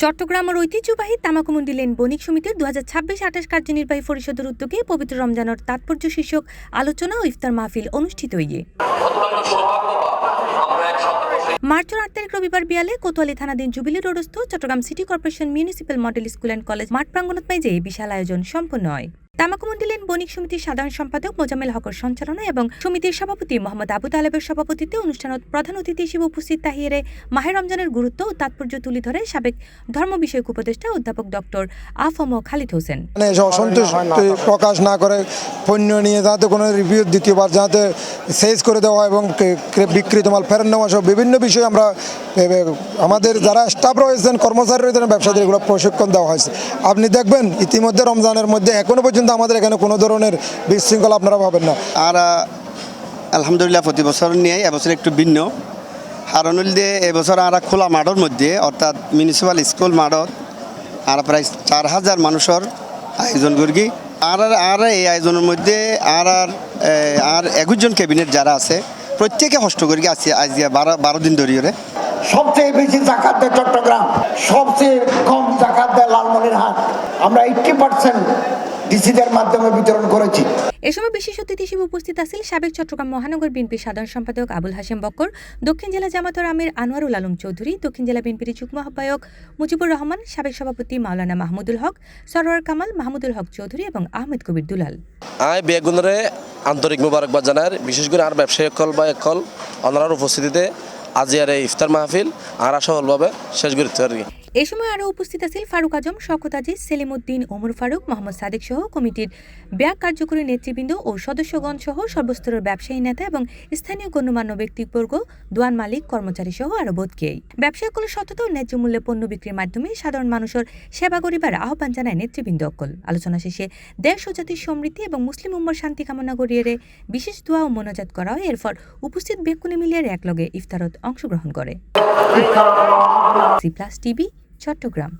চট্টগ্রামের ঐতিহ্যবাহী তামাকুমুন্ডি লেন বণিক সমিতির 2026-28 কার্যনির্বাহী পরিষদের উদ্যোগে পবিত্র রমজানের তাৎপর্য শীর্ষক আলোচনা ও ইফতার মাহফিল অনুষ্ঠিত হয়ে মার্চের 8 তারিখ রবিবার বিয়ালে কোতোয়ালি থানাধীন জুবিলি রোডস্থ Chattogram city corporation municipal model school and college মাঠ প্রাঙ্গণত মেজে বিশাল আয়োজন সম্পন্ন হয়। তামাকুমুন্ডি লেন বণিক সমিতির সাধারণ সম্পাদক মোজাম্মেল হকর সঞ্চালনায় এবং সমিতির সভাপতি মোহাম্মদ আবু তালেবের সভাপতিত্বে অনুষ্ঠানত প্রধান অতিথি হিসেবে উপস্থিত তাহিরে মাহে রমজানের গুরুত্ব ও তাৎপর্য তুলে ধরে সাবেক ধর্ম বিষয়ক উপদেষ্টা অধ্যাপক ডক্টর আফম খালিদ হোসেন। অসন্তুষ্টি প্রকাশ না করে পণ্য নিয়ে যাতে কোনো রিভিউ দ্বিতীয়বার যাতে সেজ করে দেওয়া এবং বিক্রিত মাল ফেরত নেওয়া সব বিভিন্ন বিষয়ে আমরা আমাদের যারা স্টাফ রয়েছেন কর্মচারী রয়েছেন ব্যবসায়ীদের এগুলো প্রশিক্ষণ দেওয়া হয়েছে। আপনি দেখবেন ইতিমধ্যে রমজানের মধ্যে এখনো পর্যন্ত আমাদের এখানে কোনো ধরনের বিশৃঙ্খলা আপনারা পাবেন না। আর আলহামদুলিল্লাহ প্রতি বছর নিয়ে এবছর একটু ভিন্ন কারণ দিয়ে এবছর আমরা খোলা মাঠের মধ্যে অর্থাৎ মিউনিসিপ্যাল স্কুল মাঠত আর প্রায় 4000 মানুষের আয়োজন করি। আর এই আয়োজনের মধ্যে আর 21 জন ক্যাবিনেট যারা আছে প্রত্যেকে কষ্ট করি আছে আজ 12 দিন ধরে। সবচেয়ে বেশি জাকাত দেয় চট্টগ্রাম, সবচেয়ে কম জাকাত দেয় লালমনিরহাট। আমরা 80% ডিসিদের মাধ্যমে বিতরণ করেছি। এ সময় বিশেষ অতিথি হিসেবে উপস্থিত আছেন সাবেক চট্টগ্রাম মহানগর বিএনপির সাধারণ সম্পাদক আবুল হাশেম বক্কর, দক্ষিণ জেলা জামায়াতের আমির আনোয়ারুল আলম চৌধুরী, দক্ষিণ জেলা বিএনপির যুগ্ম আহ্বায়ক মুজিবুর রহমান, সাবেক সভাপতি মাওলানা মাহমুদুল হক, সরোয়ার কামাল, মাহমুদুল হক চৌধুরী এবং আহমেদ কবির দুলাল। বেগুনরে আন্তরিক মোবারকবাদ জানার, বিশেষ করে আর ব্যবসায়ী কল বা একল অনারার উপস্থিতিতে আজিয়ার এই ইফতার মাহফিল আর সফলভাবে শেষ করতে পারি। এই সময় আরও উপস্থিত আছেন ফারুক আজম, শওকত আজিজ, সেলিম উদ্দিন, ওমর ফারুক, মোহাম্মদ সাদেক সহ কমিটির ব্যাগ কার্যকরী নেতৃবৃন্দ ও সদস্যগণ সহ সর্বস্তরের ব্যবসায়ী নেতা এবং স্থানীয় গণ্যমান্য ব্যক্তিবর্গ, দোয়ান মালিক, কর্মচারী সহ আরও বোধকেই ব্যবসায়ীগুলো সতত ও ন্যায্য মূল্যে পণ্য বিক্রির মাধ্যমে সাধারণ মানুষের সেবা করিবার আহ্বান জানায় নেতৃবৃন্দ অকল। আলোচনা শেষে দেশ ও জাতির সমৃদ্ধি এবং মুসলিম উম্মার শান্তি কামনা করিয়ে বিশেষ দোয়া ও মোনাজাত করা হয়। এরপর উপস্থিত ব্যক্তিগুলি মিলিয়ে একলগে ইফতারত অংশগ্রহণ করে। C plus TV, Chittagong.